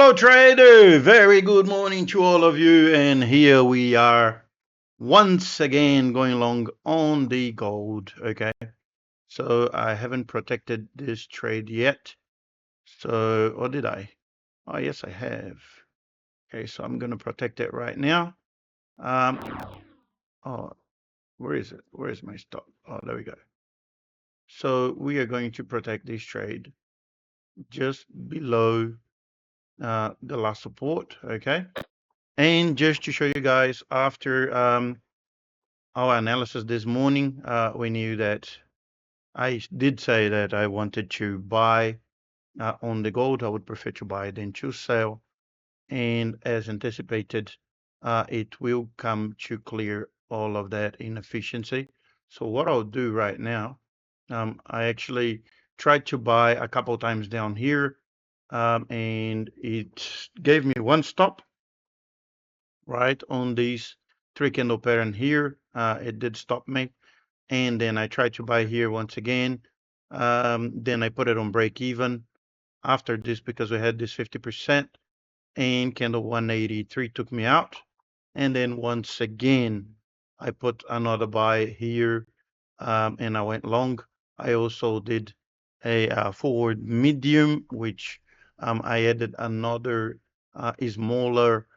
Hello, trader. Very good morning to all of you. And here we are once again going along on the gold. Okay. So I haven't protected this trade yet. So, or did I? Oh, yes, I have. Okay. So I'm going to protect it right now. Um, oh, where is it? Where is my stop? Oh, there we go. So we are going to protect this trade just below the last support. Okay. And just to show you guys, after our analysis this morning, we knew that I did say that I wanted to buy on the gold. I would prefer to buy than to sell. And as anticipated, it will come to clear all of that inefficiency. So what I'll do right now, I actually tried to buy a couple times down here, and it gave me one stop right on these three candle pattern here. It did stop me, and then I tried to buy here once again. Then I put it on break even after this because we had this 50%, and candle 183 took me out. And then once again I put another buy here, and I went long. I also did a forward medium, which I added another smaller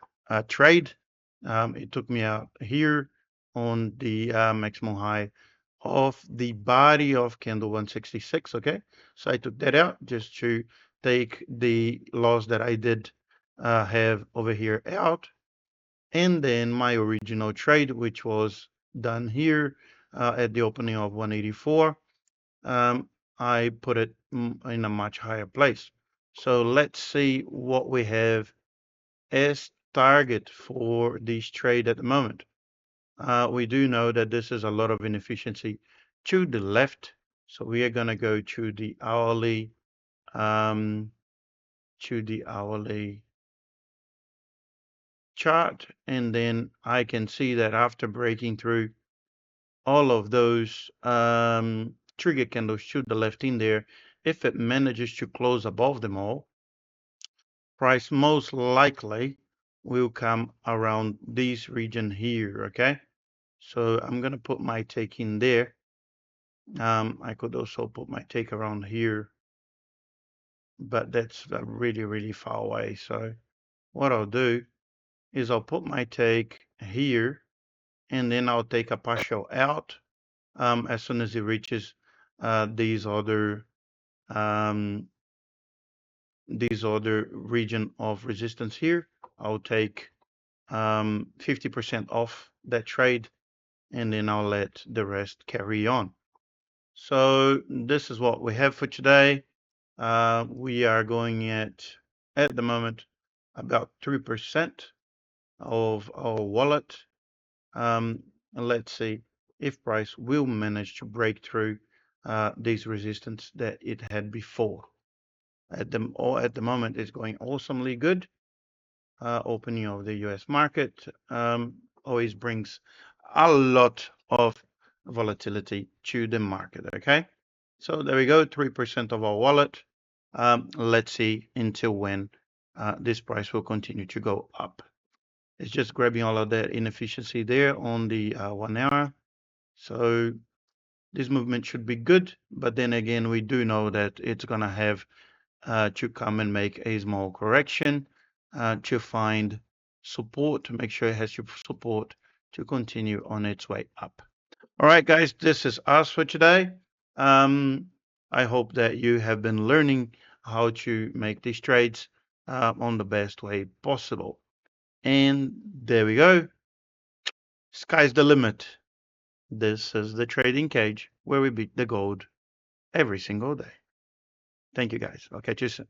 trade. It took me out here on the maximum high of the body of candle 166. Okay, so I took that out just to take the loss that I did have over here out. And then my original trade, which was done here at the opening of 184, I put it in a much higher place. So let's see what we have as target for this trade at the moment. We do know that this is a lot of inefficiency to the left. So we are going to go to the hourly, um, chart, and then I can see that after breaking through all of those trigger candles to the left in there, if it manages to close above them all, price most likely will come around this region here. Okay, so I'm gonna put my take in there. I could also put my take around here, but that's really far away. So what I'll do is I'll put my take here, and then I'll take a partial out as soon as it reaches these other region of resistance here. I'll take 50% off that trade, and then I'll let the rest carry on. So this is what we have for today. We are going at the moment about 3% of our wallet. And let's see if price will manage to break through this resistance that it had before. At the moment, it's going awesomely good. Opening of the U.S. market always brings a lot of volatility to the market. Okay, so there we go, 3% of our wallet. Let's see until when this price will continue to go up. It's just grabbing all of that inefficiency there on the 1 hour. So this movement should be good, but then again, we do know that it's going to have to come and make a small correction to find support, to make sure it has support to continue on its way up. All right, guys, this is us for today. I hope that you have been learning how to make these trades on the best way possible. And there we go. Sky's the limit. This is the trading cage where we beat the gold every single day. Thank you, guys. I'll catch you soon.